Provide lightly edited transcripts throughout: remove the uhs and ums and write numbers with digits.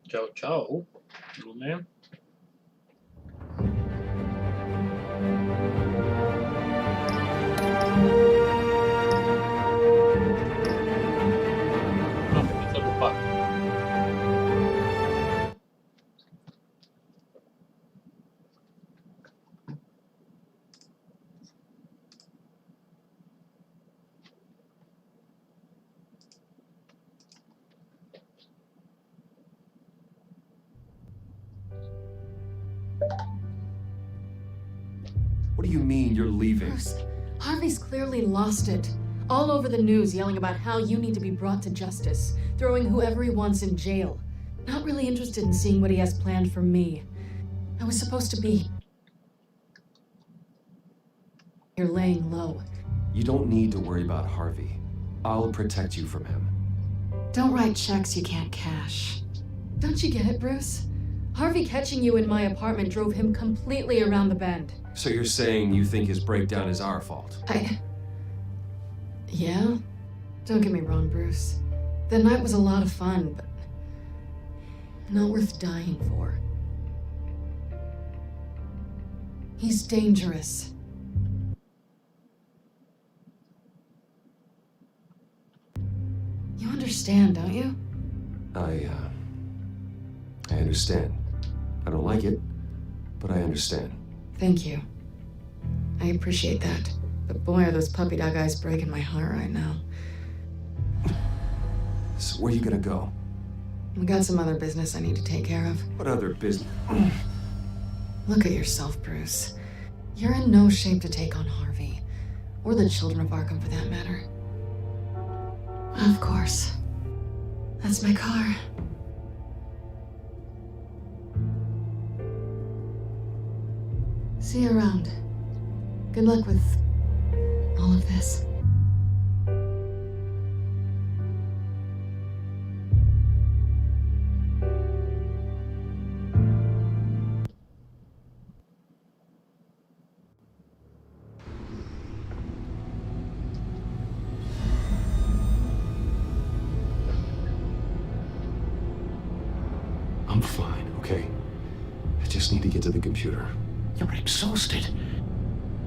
Ciao, ciao, little man. Ah, perché è troppo facile. What do you mean you're leaving? Bruce, Harvey's clearly lost it. All over the news yelling about how you need to be brought to justice, throwing whoever he wants in jail. Not really interested in seeing what he has planned for me. I was supposed to be here laying low. You don't need to worry about Harvey. I'll protect you from him. Don't write checks you can't cash. Don't you get it, Bruce? Harvey catching you in my apartment drove him completely around the bend. So you're saying you think his breakdown is our fault? Yeah? Don't get me wrong, Bruce. That night was a lot of fun, but not worth dying for. He's dangerous. You understand, don't you? I understand. I don't like it, but I understand. Thank you. I appreciate that. But boy, are those puppy dog eyes breaking my heart right now. So where are you gonna go? We got some other business I need to take care of. What other business? Look at yourself, Bruce. You're in no shape to take on Harvey. Or the children of Arkham, for that matter. Of course. That's my car. See you around. Good luck with all of this. I'm fine, okay? I just need to get to the computer. You're exhausted.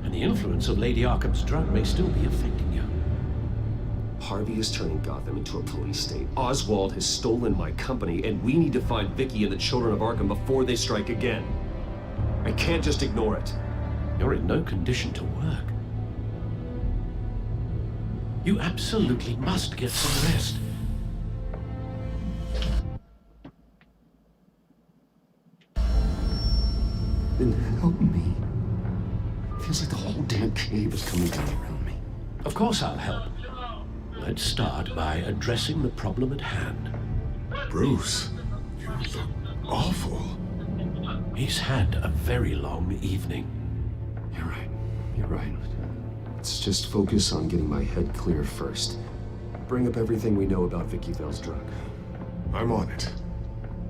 And the influence of Lady Arkham's drug may still be affecting you. Harvey is turning Gotham into a police state. Oswald has stolen my company, and we need to find Vicky and the children of Arkham before they strike again. I can't just ignore it. You're in no condition to work. You absolutely must get some rest. Then help me. Feels like the whole damn cave is coming down around me. Of course I'll help. Let's start by addressing the problem at hand. Bruce, you look awful. He's had a very long evening. You're right. You're right. Let's just focus on getting my head clear first. Bring up everything we know about Vicky Vale's drug. I'm on it.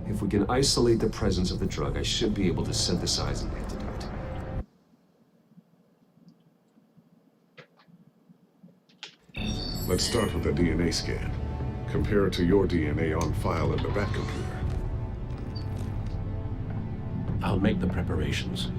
If we can isolate the presence of the drug, I should be able to synthesize an antidote. Let's start with a DNA scan. Compare it to your DNA on file in the Batcomputer. I'll make the preparations.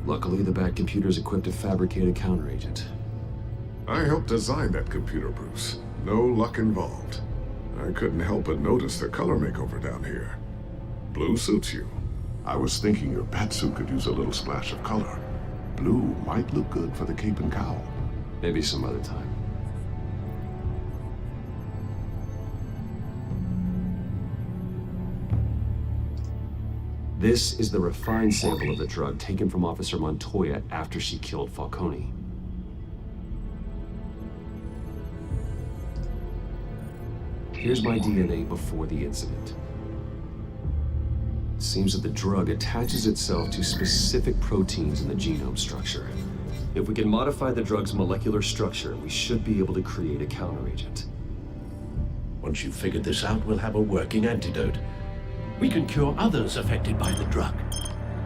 Luckily, the Batcomputer's equipped to fabricate a counteragent. I helped design that computer, Bruce. No luck involved. I couldn't help but notice the color makeover down here. Blue suits you. I was thinking your batsuit could use a little splash of color. Blue might look good for the cape and cowl. Maybe some other time. This is the refined sample of the drug taken from Officer Montoya after she killed Falcone. Here's my DNA before the incident. It seems that the drug attaches itself to specific proteins in the genome structure. If we can modify the drug's molecular structure, we should be able to create a counteragent. Once you've figured this out, we'll have a working antidote. We can cure others affected by the drug.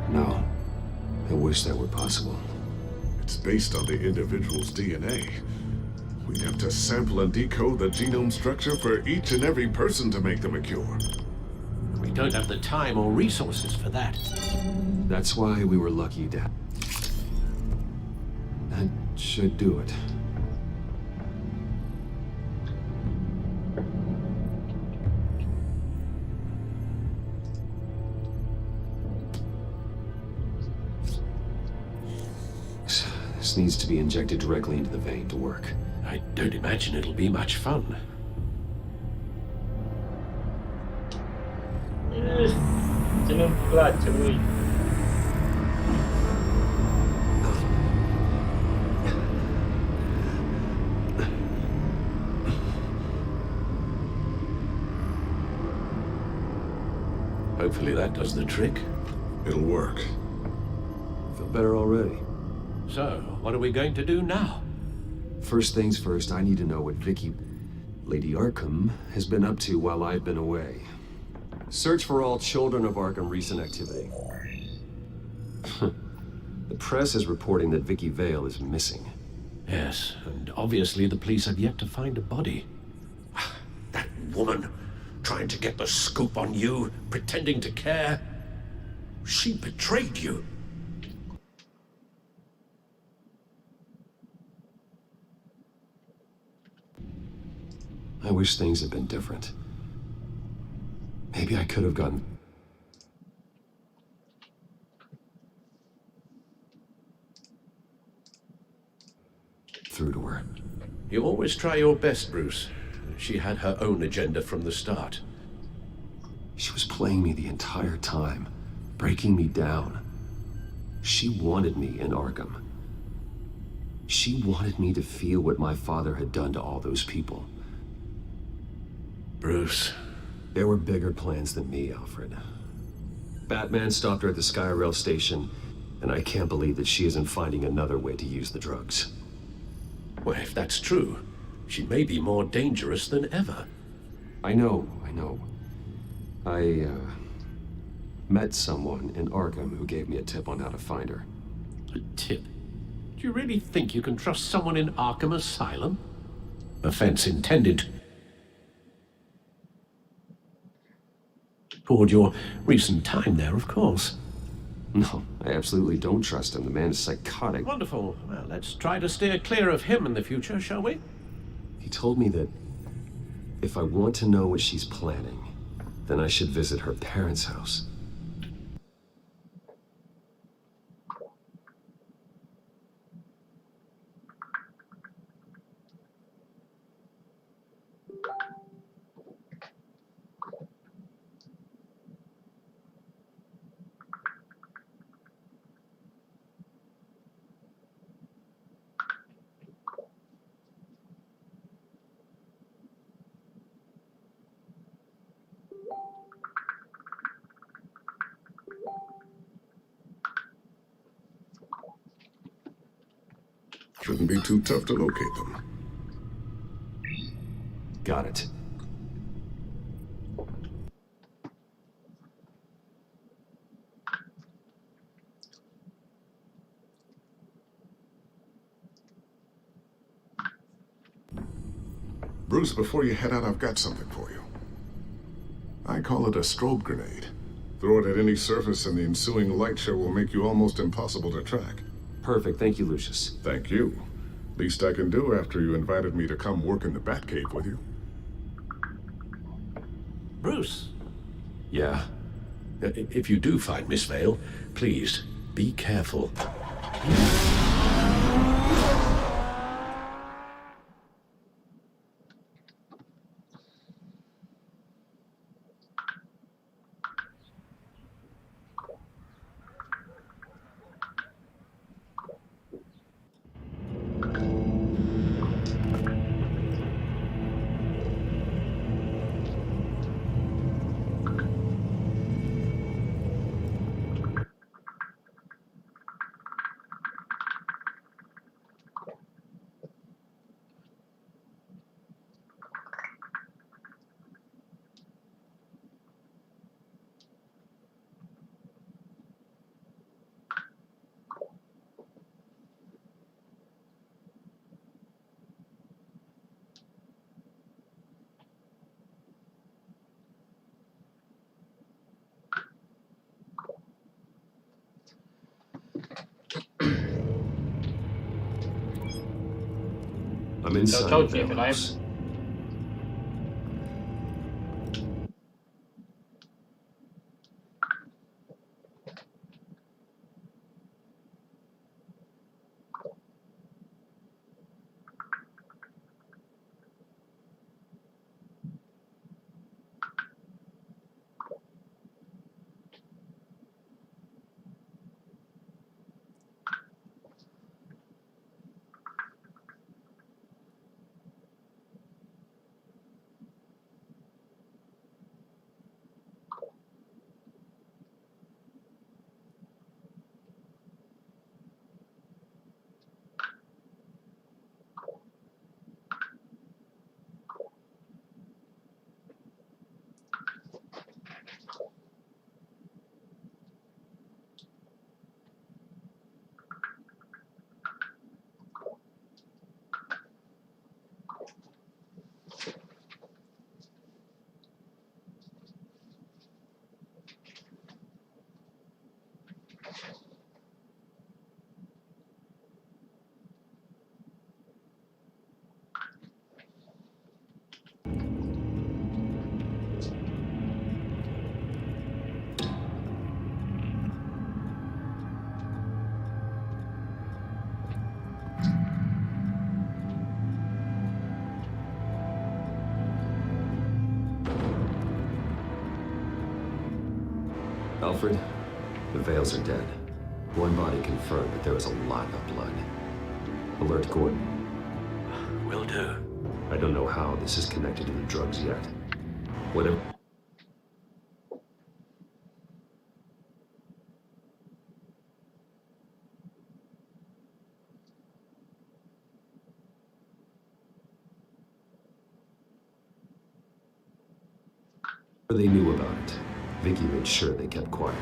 No. I wish that were possible. It's based on the individual's DNA. We'd have to sample and decode the genome structure for each and every person to make them a cure. We don't have the time or resources for that. That's why we were lucky to have... That should do it. This needs to be injected directly into the vein to work. I don't imagine it'll be much fun. Ce nu-mi place lui. Hopefully that does the trick. It'll work. Feel better already. So, what are we going to do now? First things first, I need to know what Vicky, Lady Arkham, has been up to while I've been away. Search for all children of Arkham recent activity. The press is reporting that Vicky Vale is missing. Yes, and obviously the police have yet to find a body. That woman, trying to get the scoop on you, pretending to care. She betrayed you. I wish things had been different. Maybe I could have gotten... through to her. You always try your best, Bruce. She had her own agenda from the start. She was playing me the entire time, breaking me down. She wanted me in Arkham. She wanted me to feel what my father had done to all those people. Bruce. There were bigger plans than me, Alfred. Batman stopped her at the Skyrail station, and I can't believe that she isn't finding another way to use the drugs. Well, if that's true, she may be more dangerous than ever. I know. I met someone in Arkham who gave me a tip on how to find her. A tip? Do you really think you can trust someone in Arkham Asylum? Offense intended. Toward your recent time there, of course. No, I absolutely don't trust him. The man is psychotic. Wonderful. Well, let's try to steer clear of him in the future, shall we? He told me that if I want to know what she's planning, then I should visit her parents' house. Shouldn't be too tough to locate them. Got it. Bruce, before you head out, I've got something for you. I call it a strobe grenade. Throw it at any surface and the ensuing light show will make you almost impossible to track. Perfect. Thank you, Lucius. Thank you. Least I can do after you invited me to come work in the Batcave with you. Bruce. Yeah? If you do find Miss Vale, please, be careful. I'm inside Ciao, the ciao, Vale Jeff. house. Alfred, the Vales are dead. One body confirmed, but there was a lot of blood. Alert Gordon. Will do. I don't know how this is connected to the drugs yet. Whatever. They knew about it. Vicky made sure they kept quiet.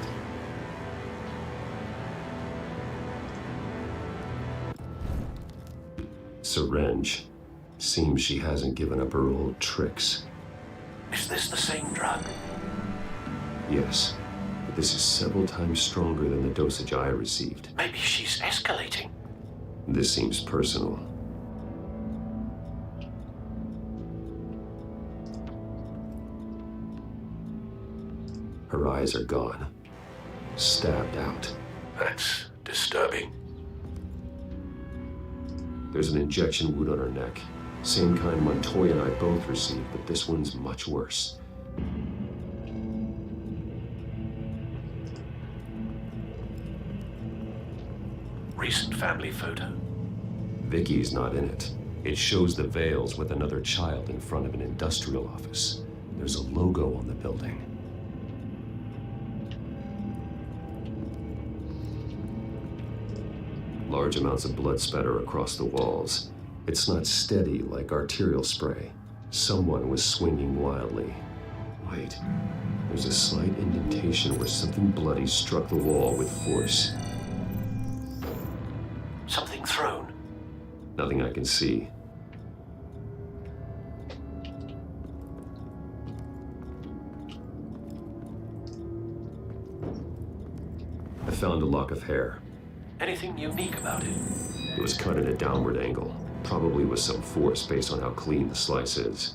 Syringe. Seems she hasn't given up her old tricks. Is this the same drug? Yes, but this is several times stronger than the dosage I received. Maybe she's escalating. This seems personal. Her eyes are gone. Stabbed out. That's disturbing. There's an injection wound on her neck. Same kind Montoya and I both received, but this one's much worse. Recent family photo. Vicky's not in it. It shows the Vales with another child in front of an industrial office. There's a logo on the building. Large amounts of blood spatter across the walls. It's not steady like arterial spray. Someone was swinging wildly. Wait, there's a slight indentation where something bloody struck the wall with force. Something thrown. Nothing I can see. I found a lock of hair. Anything unique about it? It was cut at a downward angle, probably with some force based on how clean the slice is.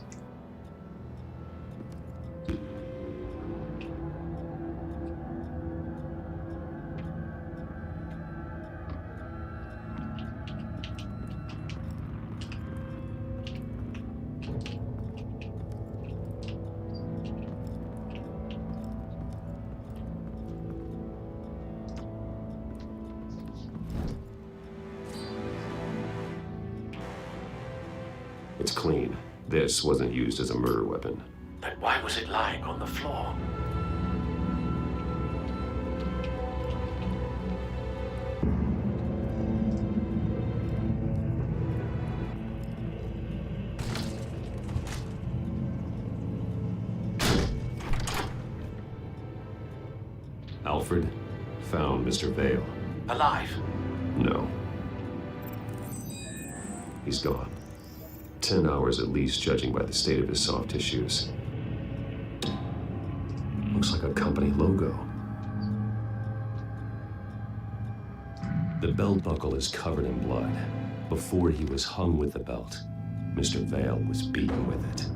It's clean. This wasn't used as a murder weapon. Then why was it lying on the floor? Alfred found Mr. Vale. Alive? No. He's gone. 10 hours at least, judging by the state of his soft tissues. Looks like a company logo. The belt buckle is covered in blood. Before he was hung with the belt, Mr. Vale was beaten with it.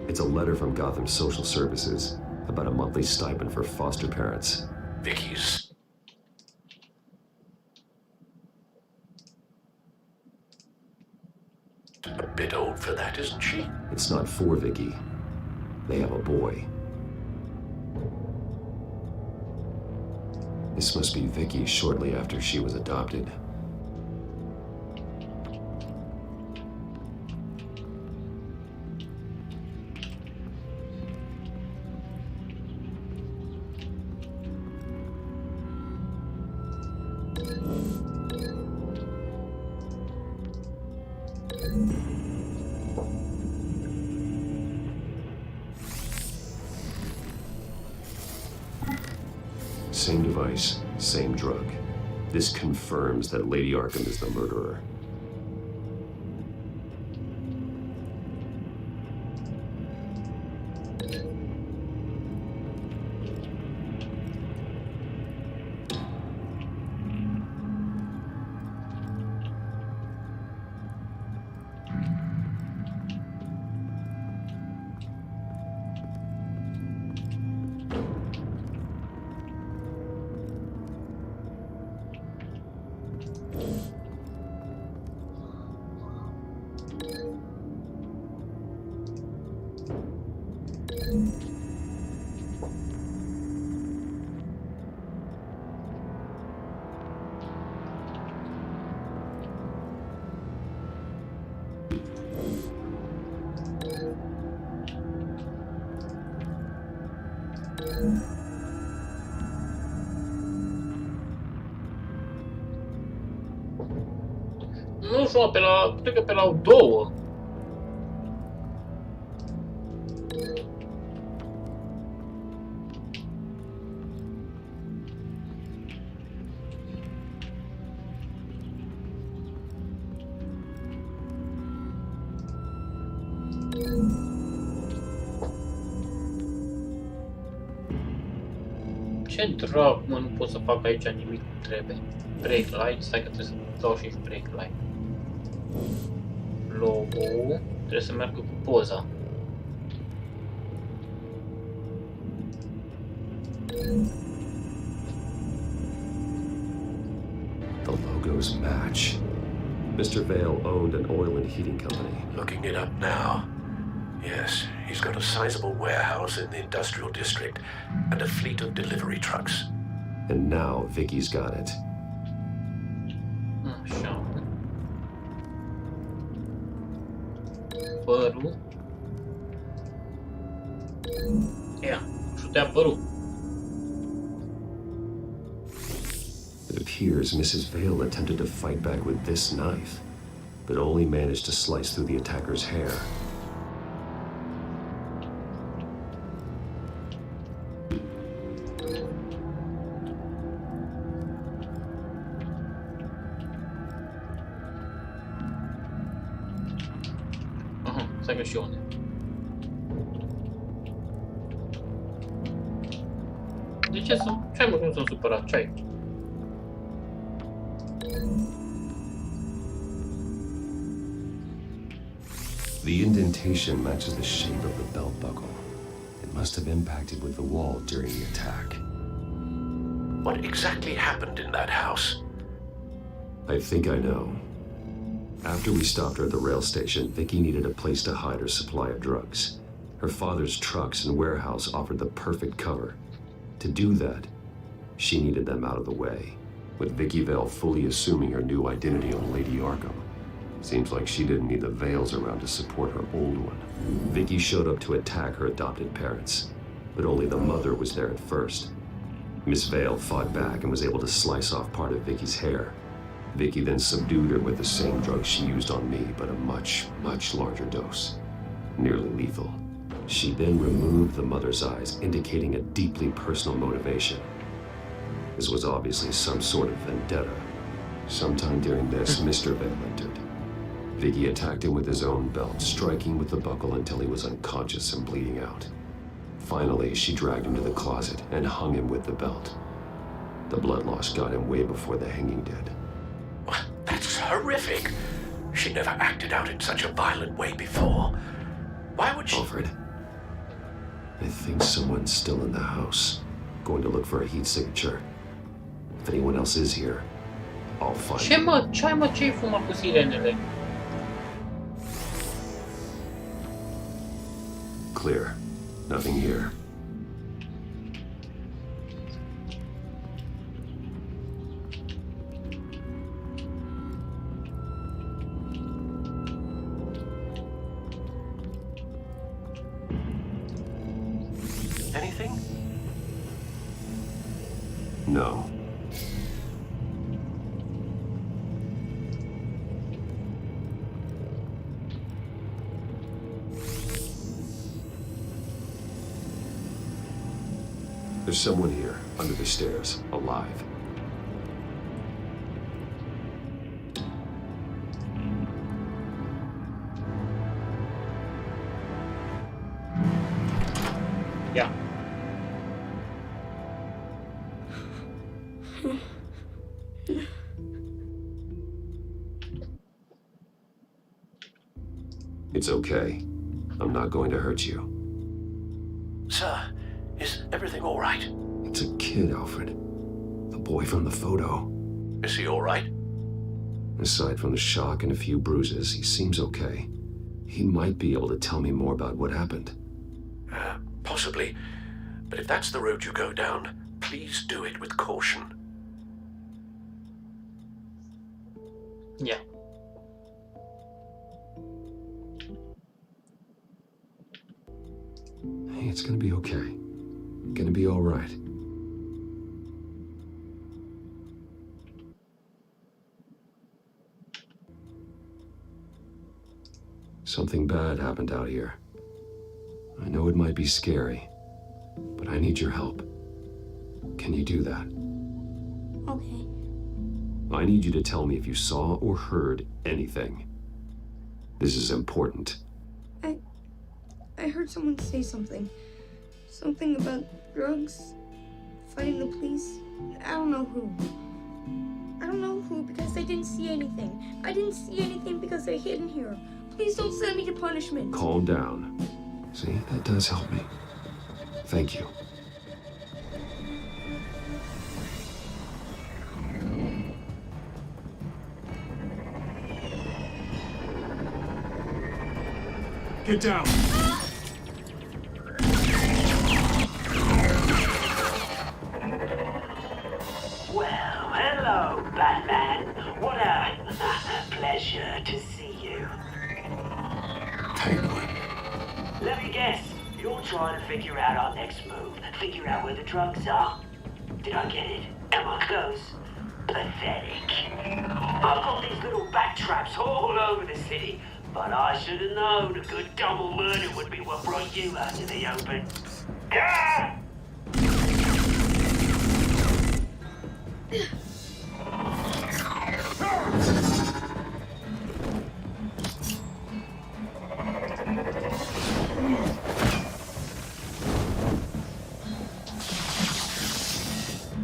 It's a letter from Gotham Social Services about a monthly stipend for foster parents. Vicky's. A bit old for that, isn't she? It's not for Vicky. They have a boy. This must be Vicky shortly after she was adopted. Same device, same drug. This confirms that Lady Arkham is the murderer. Nu știu, cred că pe la 2. Ce dracu, mă, nu pot să fac aici nimic cum trebuie. Break light, stai că trebuie să dau și break light. Logo, trebuie să meargă cu poza. The logos match. Mr. Vale owned an oil and heating company. Looking it up now. Yes, he's got a sizable warehouse in the industrial district and a fleet of delivery trucks. And now Vicky's got it. Așa. Părul. Ia, șutea părul. It appears Mrs. Vale attempted to fight back with this knife, but only managed to slice through the attacker's hair. Aha, stai că și unde. De ce sunt? Ce-ai mă, cum sunt supărat? Ce-ai? The indentation matches the shape of the belt buckle. It must have impacted with the wall during the attack. What exactly happened in that house? I think I know. After we stopped her at the rail station, Vicky needed a place to hide her supply of drugs. Her father's trucks and warehouse offered the perfect cover. To do that, she needed them out of the way, with Vicky Vale fully assuming her new identity on Lady Arkham. Seems like she didn't need the Vales around to support her old one. Vicky showed up to attack her adopted parents, but only the mother was there at first. Miss Vale fought back and was able to slice off part of Vicky's hair. Vicky then subdued her with the same drug she used on me, but a much, much larger dose. Nearly lethal. She then removed the mother's eyes, indicating a deeply personal motivation. This was obviously some sort of vendetta. Sometime during this, Mr. Vale entered. Vicky attacked him with his own belt, striking with the buckle until he was unconscious and bleeding out. Finally, she dragged him to the closet and hung him with the belt. The blood loss got him way before the hanging did. That's horrific. She never acted out in such a violent way before. Why would she... Alfred, I think someone's still in the house. Going to look for a heat signature. If anyone else is here, I'll find them. Ce-ai fuma cu sirenele? Clear. Nothing here. Anything? No. There's someone here, under the stairs, alive. Yeah. It's okay. I'm not going to hurt you. Sir, is everything all right? It's a kid, Alfred. The boy from the photo. Is he all right? Aside from the shock and a few bruises, he seems okay. He might be able to tell me more about what happened. Possibly. But if that's the road you go down, please do it with caution. Yeah. Hey, it's gonna be okay. Gonna be all right. Something bad happened out here. I know it might be scary, but I need your help. Can you do that? Okay. I need you to tell me if you saw or heard anything. This is important. I heard someone say something. Something about drugs, fighting the police. I don't know who. I don't know who because I didn't see anything. I didn't see anything because they're hidden here. Please don't send me to punishment. Calm down. See, that does help me. Thank you. Get down! Well, hello, Batman. What a pleasure to see you. Penguin. Let me guess, you're trying to figure out our next move. Figure out where the drugs are. Did I get it? Am I close? Pathetic. I've got these little bat traps all over the city, but I should have known a good double murder would be what brought you out to the open. Ah!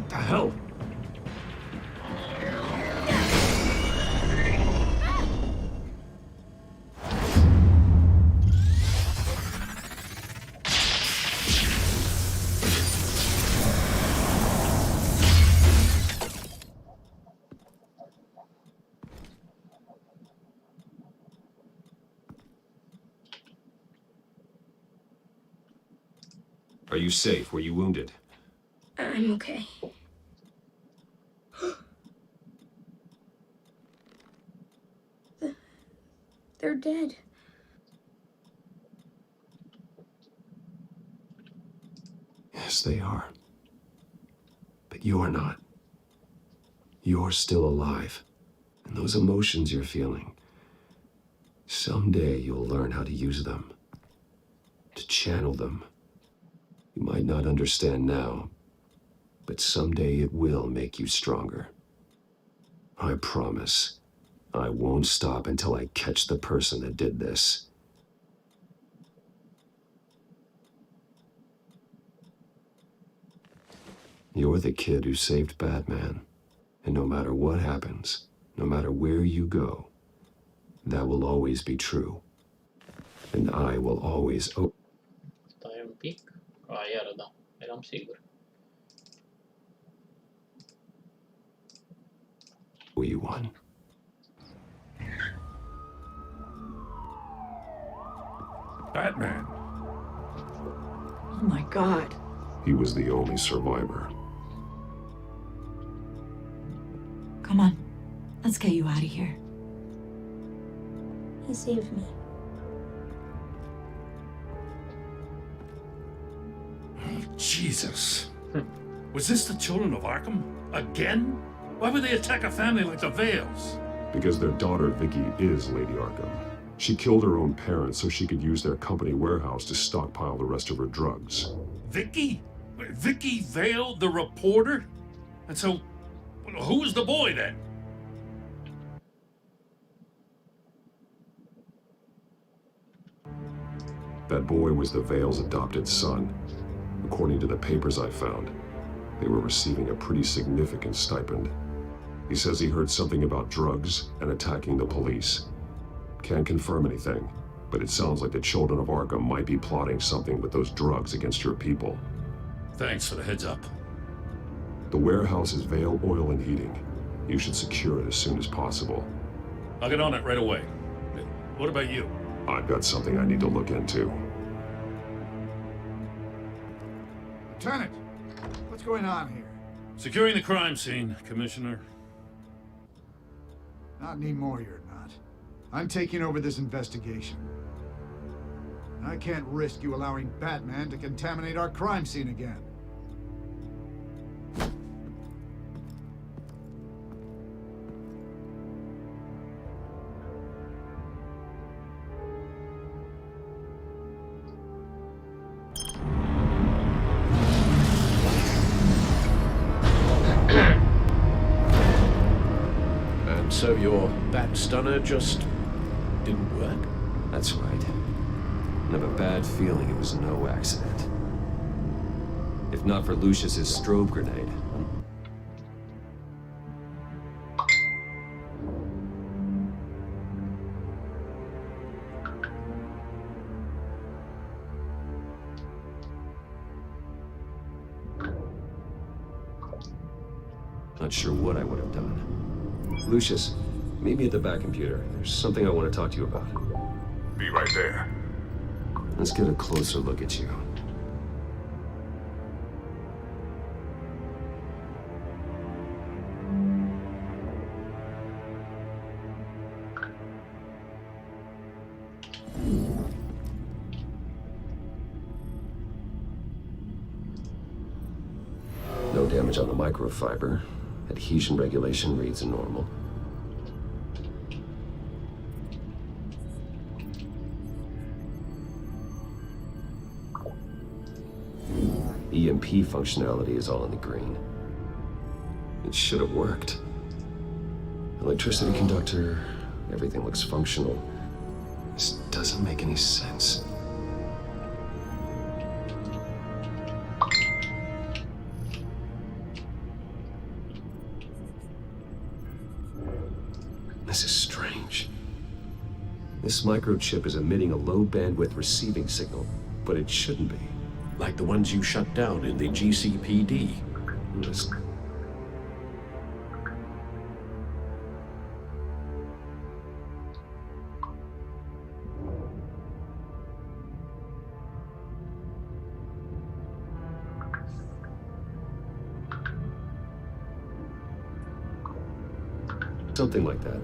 The hell? Are you safe? Were you wounded? I'm okay. They're dead. Yes, they are. But you're not. You're still alive. And those emotions you're feeling, someday you'll learn how to use them. To channel them. You might not understand now, but someday it will make you stronger. I promise. I won't stop until I catch the person that did this. You're the kid who saved Batman. And no matter what happens, no matter where you go, that will always be true. And I will always owe Stai un pic. Iară da, eram sigur. you one. Batman. Oh my god. He was the only survivor. Come on. Let's get you out of here. He saved me. Jesus. Was this the children of Arkham? Again? Why would they attack a family like the Vales? Because their daughter, Vicky, is Lady Arkham. She killed her own parents so she could use their company warehouse to stockpile the rest of her drugs. Vicky? Vicky Vale, the reporter? And so, who was the boy then? That boy was the Vale's adopted son. According to the papers I found, they were receiving a pretty significant stipend. He says he heard something about drugs and attacking the police. Can't confirm anything, but it sounds like the children of Arkham might be plotting something with those drugs against your people. Thanks for the heads up. The warehouse is Vale Oil and Heating. You should secure it as soon as possible. I'll get on it right away. What about you? I've got something I need to look into. Lieutenant, what's going on here? Securing the crime scene, Commissioner. Not anymore, you're not. I'm taking over this investigation. I can't risk you allowing Batman to contaminate our crime scene again. And so your bat stunner just didn't work? That's right. I have a bad feeling it was no accident. If not for Lucius's strobe grenade. Not sure what I would have done. Lucius, meet me at the back computer. There's something I want to talk to you about. Be right there. Let's get a closer look at you. No damage on the microfiber. Adhesion regulation reads normal. EMP functionality is all in the green. It should have worked. Electricity conductor, everything looks functional. This doesn't make any sense. This is strange. This microchip is emitting a low bandwidth receiving signal, but it shouldn't be. Like the ones you shut down in the GCPD. This Something like that.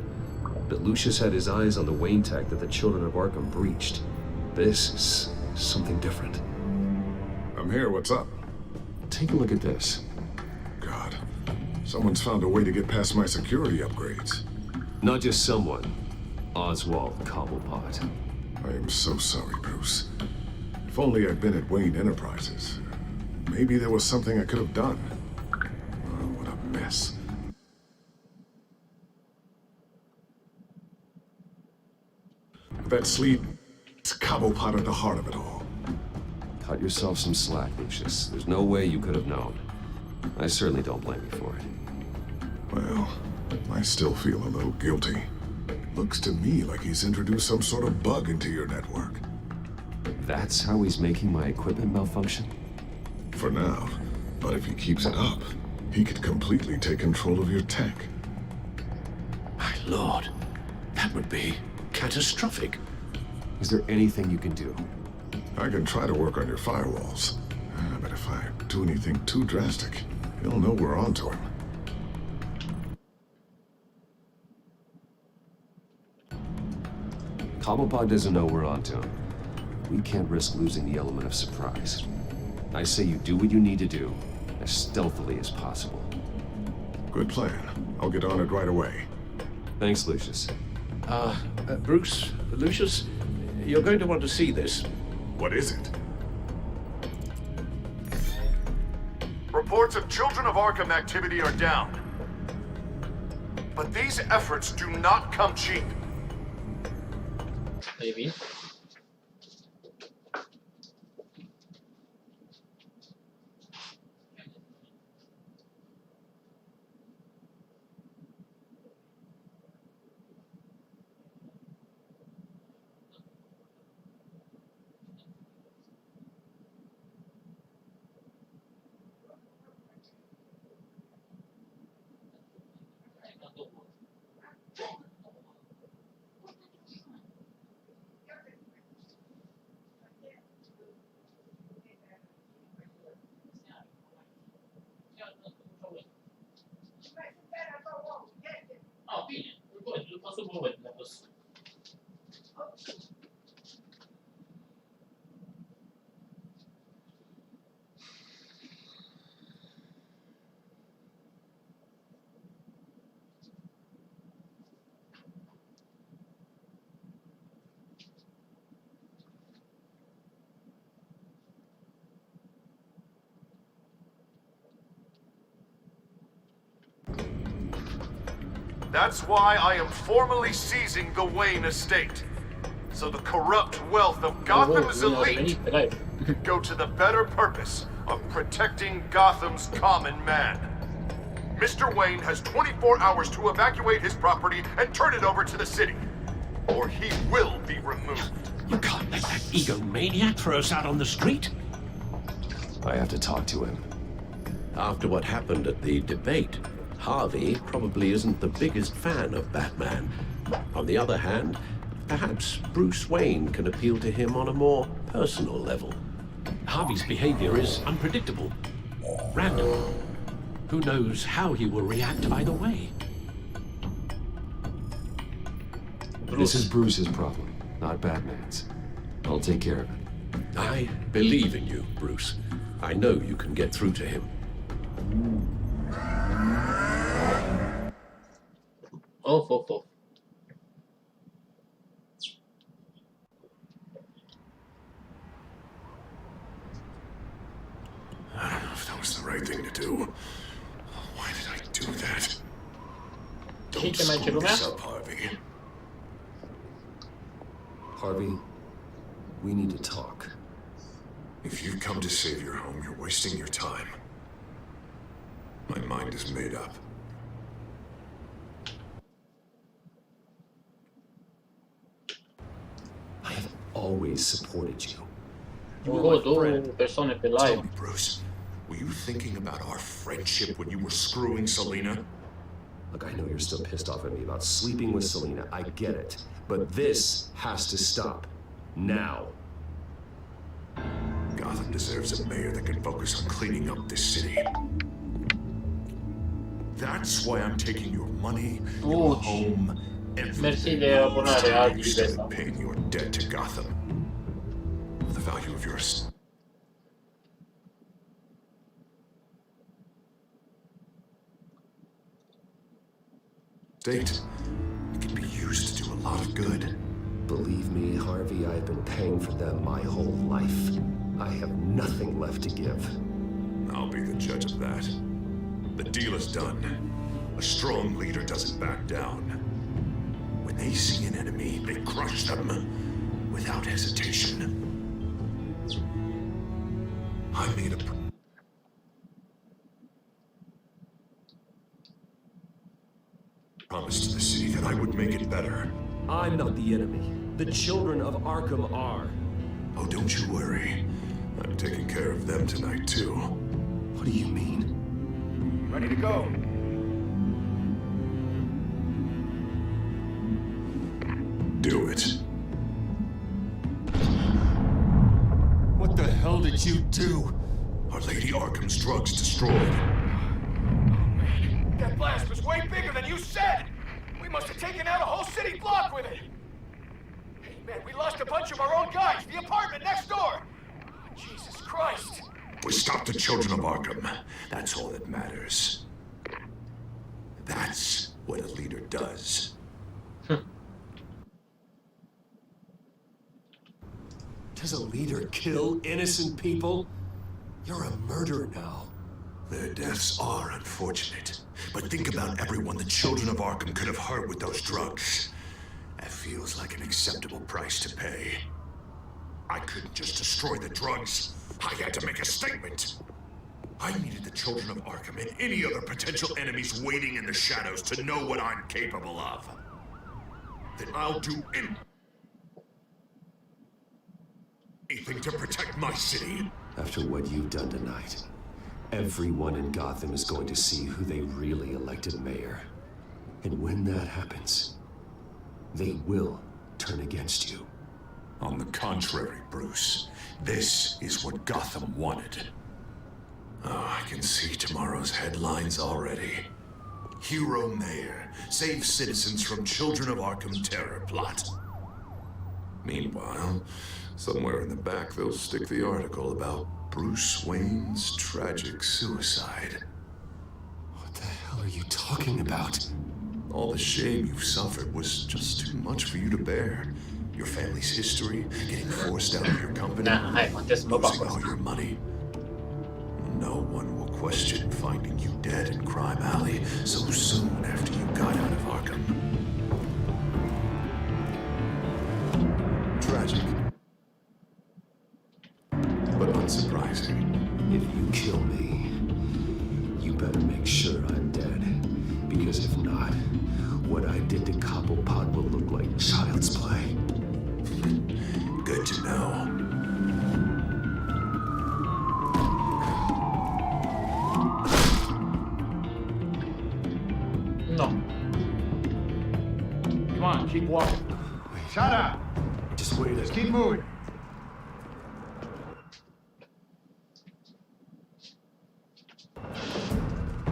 But Lucius had his eyes on the Wayne tech that the Children of Arkham breached. This is something different. I'm here, what's up? Take a look at this. God, someone's found a way to get past my security upgrades. Not just someone. Oswald Cobblepot. I am so sorry, Bruce. If only I'd been at Wayne Enterprises. Maybe there was something I could have done. Oh, what a mess. That sleep, it's Cobblepot at the heart of it all. Cut yourself some slack, Lucius. There's no way you could have known. I certainly don't blame you for it. Well, I still feel a little guilty. Looks to me like he's introduced some sort of bug into your network. That's how he's making my equipment malfunction? For now. But if he keeps it up, he could completely take control of your tech. My lord, that would be catastrophic. Is there anything you can do? I can try to work on your firewalls. But if I do anything too drastic, he'll know we're onto him. Cobblepot doesn't know we're onto him. We can't risk losing the element of surprise. I say you do what you need to do, as stealthily as possible. Good plan. I'll get on it right away. Thanks, Lucius. Bruce, Lucius, you're going to want to see this. What is it? Reports of Children of Arkham activity are down. But these efforts do not come cheap. Maybe. That's why I am formally seizing the Wayne estate. So the corrupt wealth of Gotham's elite could go to the better purpose of protecting Gotham's common man. Mr. Wayne has 24 hours to evacuate his property and turn it over to the city, or he will be removed. You can't let that egomaniac throw us out on the street. I have to talk to him. After what happened at the debate, Harvey probably isn't the biggest fan of Batman. On the other hand, perhaps Bruce Wayne can appeal to him on a more personal level. Harvey's behavior is unpredictable, random. Who knows how he will react either way? This is Bruce's problem, not Batman's. I'll take care of it. I believe in you, Bruce. I know you can get through to him. Oh. I don't know if that was the right thing to do. Why did I do that? Don't screw this up, Harvey. Harvey, we need to talk. If you've come to save your home, you're wasting your time. My mind is made up. I have always supported you. Persone per Tell live. me, Bruce, were you thinking about our friendship when you were screwing Selina? Look, I know you're still pissed off at me about sleeping with Selina. I get it. But this has to stop. Now. Gotham deserves a mayor that can focus on cleaning up this city. That's why I'm taking your money, your home, Mersi de everything. abonare a You started Divesa. paying your debt to Gotham. The value of your estate it can be used to do a lot of good. Believe me, Harvey, I've been paying for them my whole life. I have nothing left to give. I'll be the judge of that. The deal is done. A strong leader doesn't back down. When they see an enemy, they crush them without hesitation. I made a promise to the city that I would make it better. I'm not the enemy. The children of Arkham are. Oh, don't you worry. I'm taking care of them tonight, too. What do you mean? Ready to go. Do it. What the hell did you do? Our Lady Arkham's drugs destroyed. That blast was way bigger than you said! We must have taken out a whole city block with it! Hey, man, we lost a bunch of our own guys! The apartment next door! Jesus Christ! We stopped the children of Arkham. That's all that matters. That's what a leader does. Does a leader kill innocent people? You're a murderer now. Their deaths are unfortunate. But think about everyone the children of Arkham could have hurt with those drugs. That feels like an acceptable price to pay. I couldn't just destroy the drugs. I had to make a statement. I needed the children of Arkham and any other potential enemies waiting in the shadows to know what I'm capable of. Then I'll do anything to protect my city. After what you've done tonight, everyone in Gotham is going to see who they really elected mayor. And when that happens, they will turn against you. On the contrary, Bruce, this is what Gotham wanted. Oh, I can see tomorrow's headlines already. Hero Mayor saves citizens from Children of Arkham terror plot. Meanwhile, somewhere in the back they'll stick the article about Bruce Wayne's tragic suicide. What the hell are you talking about? All the shame you've suffered was just too much for you to bear. Your family's history, getting forced out of your company, losing all your money. No one will question finding you dead in Crime Alley so soon after you got out of Arkham. Tragic. But unsurprising. If you kill me, you better make sure I'm dead. Because if not, what I did to Cobblepot will look like child's play. Good to know. No. Come on, keep walking. Shut up. Just wait. Just keep moving.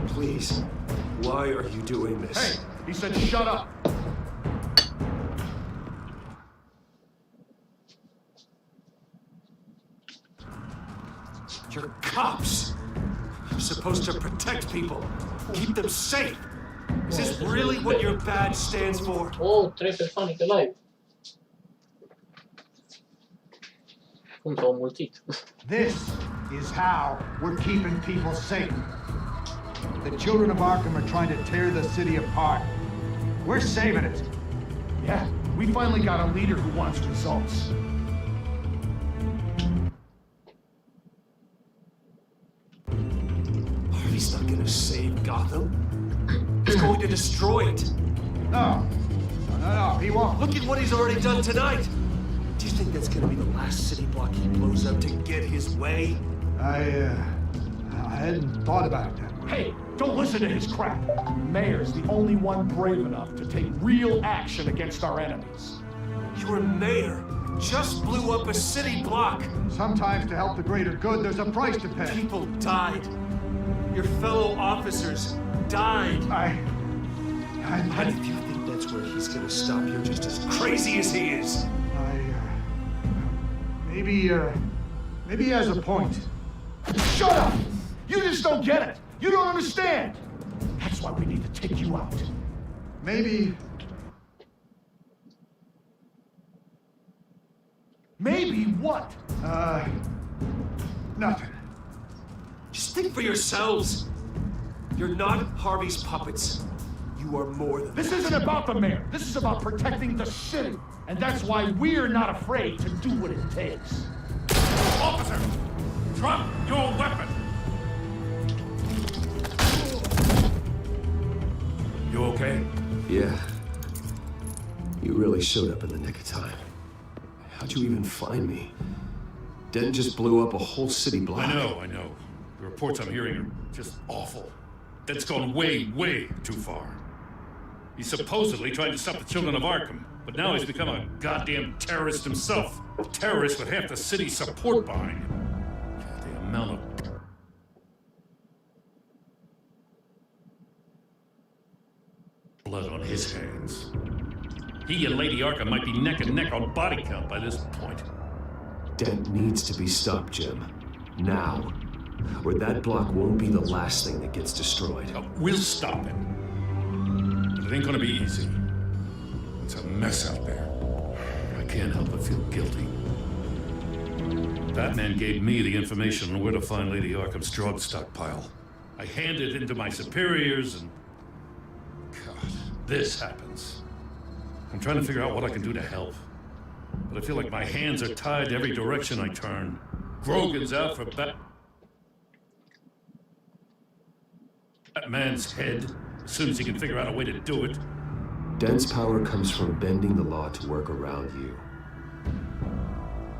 Please. Why are you doing this? Hey, he said shut up. You're cops. You're supposed to protect people. Keep them safe. Is this really what your badge stands for? Oh, 3 persoane pe live. Cum s-au mulțit. This is how we're keeping people safe. The children of Arkham are trying to tear the city apart. We're saving it. Yeah, we finally got a leader who wants results. Harvey's not gonna save Gotham. He's going to destroy it. No, he won't. Look at what he's already done tonight. Do you think that's gonna be the last city block he blows up to get his way? I hadn't thought about it that way. Hey, don't listen to his crap. Mayor's the only one brave enough to take real action against our enemies. Your mayor just blew up a city block. Sometimes to help the greater good, there's a price to pay. People died. Your fellow officers died. How do you think that's where he's gonna stop? You're just as crazy as he is. Maybe he has a point. Shut up! You just don't get it. You don't understand. That's why we need to take you out. Maybe what? Nothing. Just think for yourselves. You're not Harvey's puppets. You are more than This that. isn't about the mayor. This is about protecting the city. And that's why we're not afraid to do what it takes. Officer, drop your weapon. You okay? Yeah. You really showed up in the nick of time. How'd you even find me? Denton just blew up a whole city block. I know. The reports I'm hearing are just awful. That's gone way, way too far. He's supposedly trying to stop the children of Arkham, but now he's become a goddamn terrorist himself. A terrorist with half the city's support behind him. The amount of blood on his hands. He and Lady Arkham might be neck and neck on body count by this point. Dent needs to be stopped, Jim. Now. Or that block won't be the last thing that gets destroyed. We'll stop him. But it ain't gonna be easy. It's a mess out there. I can't help but feel guilty. Batman gave me the information on where to find Lady Arkham's drug stockpile. I handed it to my superiors and... God, this happens. I'm trying to figure out what I can do to help. But I feel like my hands are tied every direction I turn. Grogan's out for Batman's head, as soon as he can figure out a way to do it. Dent's power comes from bending the law to work around you.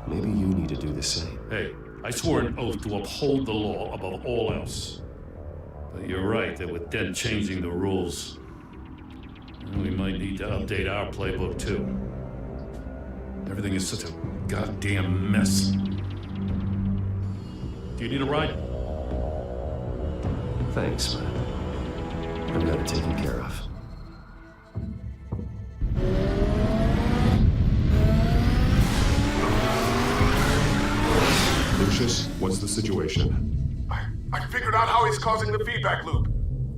Maybe you need to do the same. Hey, I swore an oath to uphold the law above all else. But you're right that with Dent changing the rules, we might need to update our playbook too. Everything is such a goddamn mess. Do you need a ride? Thanks, man. I've got it taken care of. Lucius, what's the situation? I figured out how he's causing the feedback loop.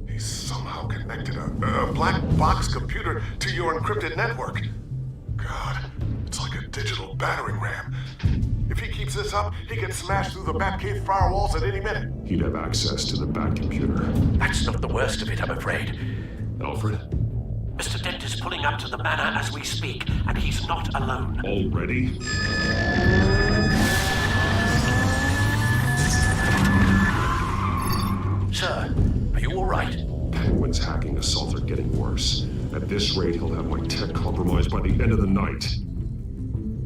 He's somehow connected a black box computer to your encrypted network. God, it's like a digital battering ram. If he keeps this up, he can smash through the Batcave firewalls at any minute. He'd have access to the Bat computer. That's not the worst of it, I'm afraid. Alfred? Mr. Dent is pulling up to the manor as we speak, and he's not alone. Already? Sir, are you all right? Penguin's hacking assaults are getting worse. At this rate, he'll have my tech compromised by the end of the night.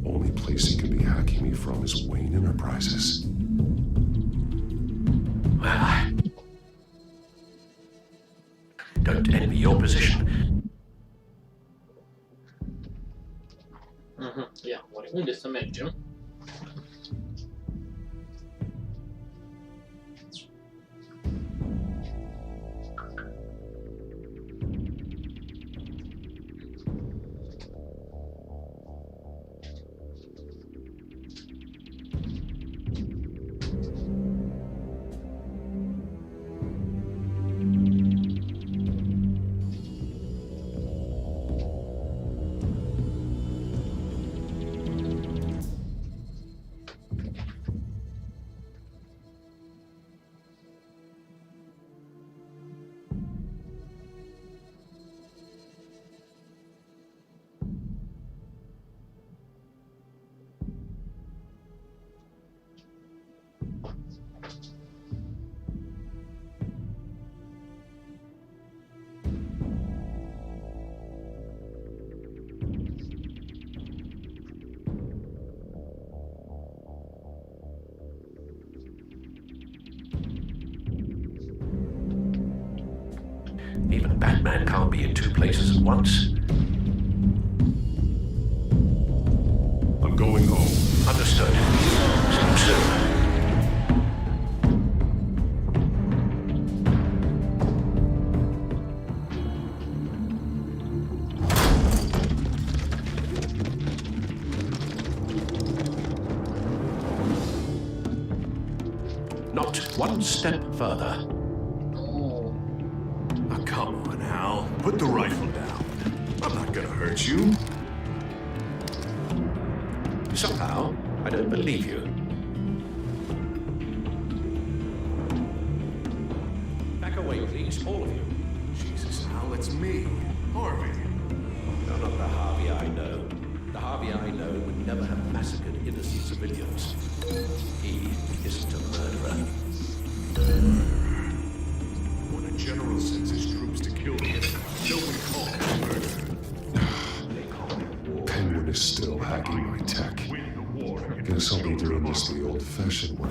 Only place he could be hacking me from is Wayne Enterprises. Well, I don't envy your position. Ia, unde să mergem? Even Batman can't be in two places at once. I'm going home. Understood. See you soon. not one step further. Oh, Oh, come on, Al. Put the rifle down. I'm not gonna hurt you. Somehow, I don't believe you. Back away, please, all of you. Jesus, Al, it's me, Harvey. You're not the Harvey I know. The Harvey I know would never have massacred innocent civilians. He isn't a murderer. When a general sends his troops to kill the enemy, no one calls it murder. They call it war. Penguin is still hacking my tech. Win the war against Guess I'll the be children doing of this our the old-fashioned way.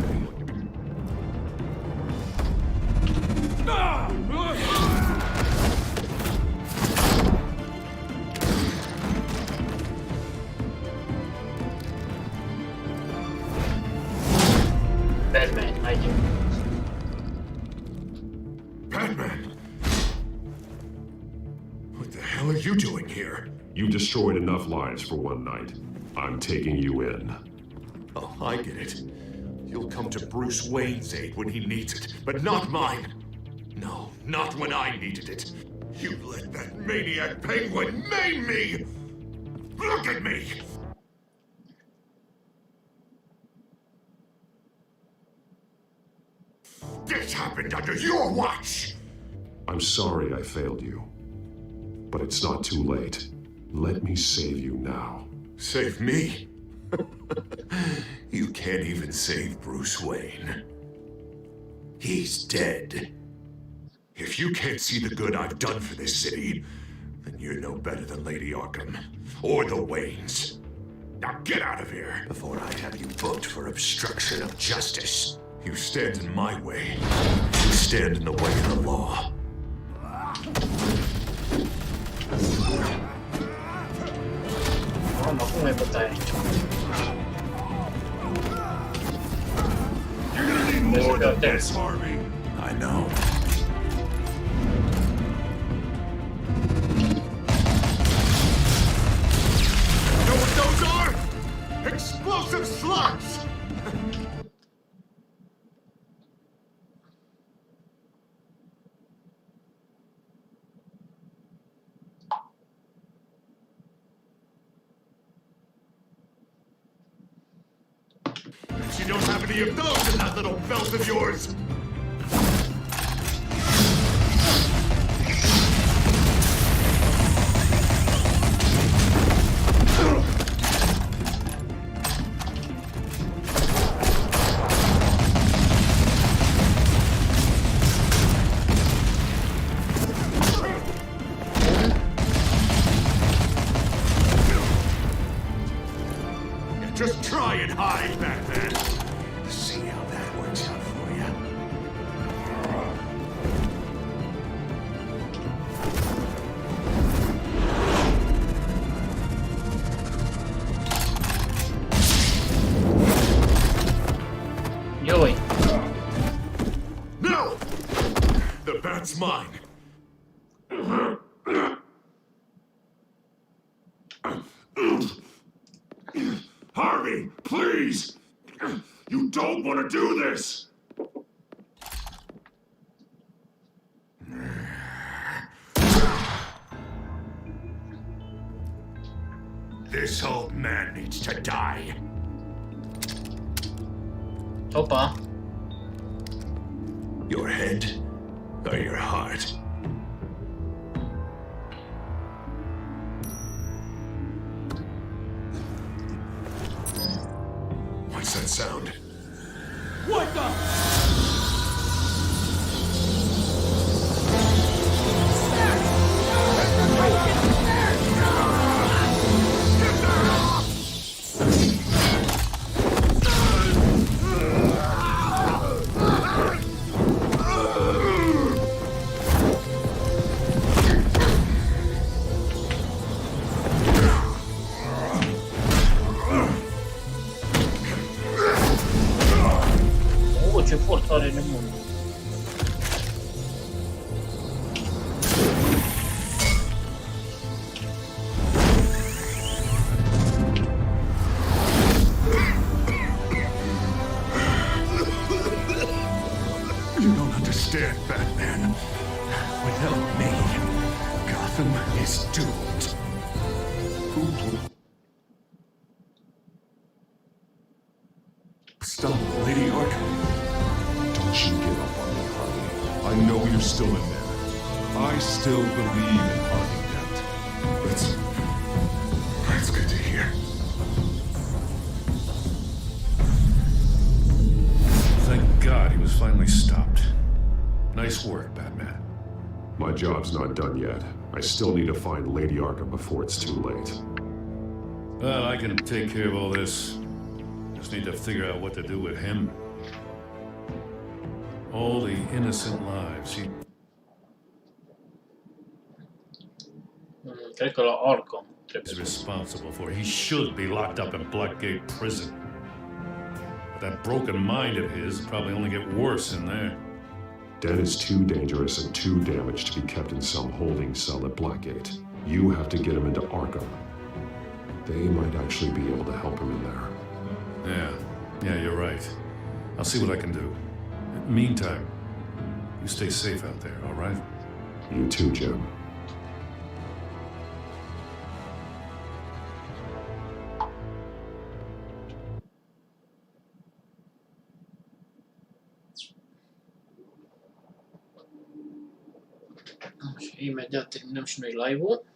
Batman, I do. Batman! What the hell are you doing here? You destroyed enough lives for one night. I'm taking you in. Oh, I get it. You'll come to Bruce Wayne's aid when he needs it, but not mine. No, not when I needed it. You let that maniac Penguin maim me! Look at me! This happened under your watch! I'm sorry I failed you. But it's not too late. Let me save you now. Save me? You can't even save Bruce Wayne. He's dead. If you can't see the good I've done for this city, then you're no better than Lady Arkham. Or the Waynes. Now get out of here before I have you booked for obstruction of justice. You stand in my way. You stand in the way of the law. Mamma, come potrei? You're gonna need more than this, Harvey. I know. Know what those are? Explosive slugs! You don't have any of those in that little belt of yours! Just try and hide back then. See how that works out for you. Joey. No! The bat's mine. Harvey, please! You don't want to do this! This old man needs to die. Opa. Your head or your heart? What's that sound? What the? C'è portare nel mondo. again, Batman. Without me, Gotham is doomed. Stop, Lady Arkham. Don't you give up on me, Harvey. I know you're still in there. I still believe in Harvey Dent. That's good to hear. Thank God he was finally stopped. Nice work, Batman. My job's not done yet. I still need to find Lady Arkham before it's too late. Well, I can take care of all this. Just need to figure out what to do with him. All the innocent lives he... Cred că la Arkham is responsible for. He should be locked up in Blackgate Prison. But that broken mind of his probably only get worse in there. Dent is too dangerous and too damaged to be kept in some holding cell at Blackgate. You have to get him into Arkham. They might actually be able to help him in there. Yeah, you're right. I'll see what I can do. Meantime, you stay safe out there, all right? You too, Jim. Și imediat terminăm și noi live-ul.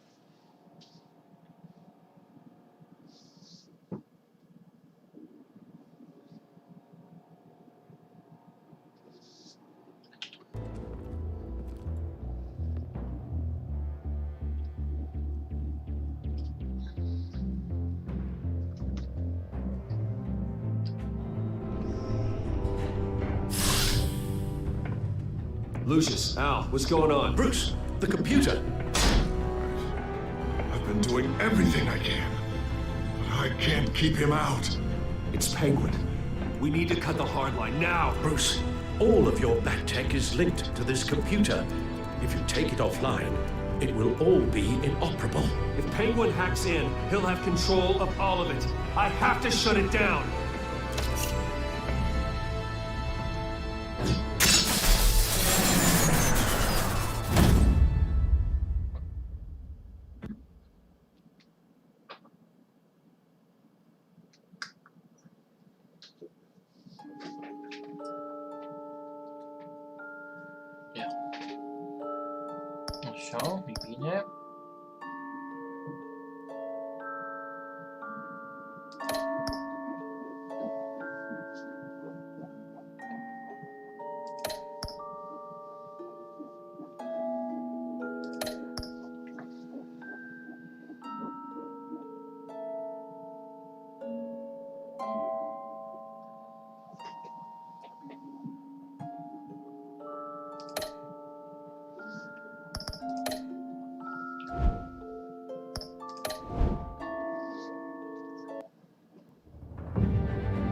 Lucius, Al, what's going on? Bruce, the computer. I've been doing everything I can, but I can't keep him out. It's Penguin. We need to cut the hard line now. Bruce, all of your bat tech is linked to this computer. If you take it offline, it will all be inoperable. If Penguin hacks in, he'll have control of all of it. I have to shut it down. Așa, e bine.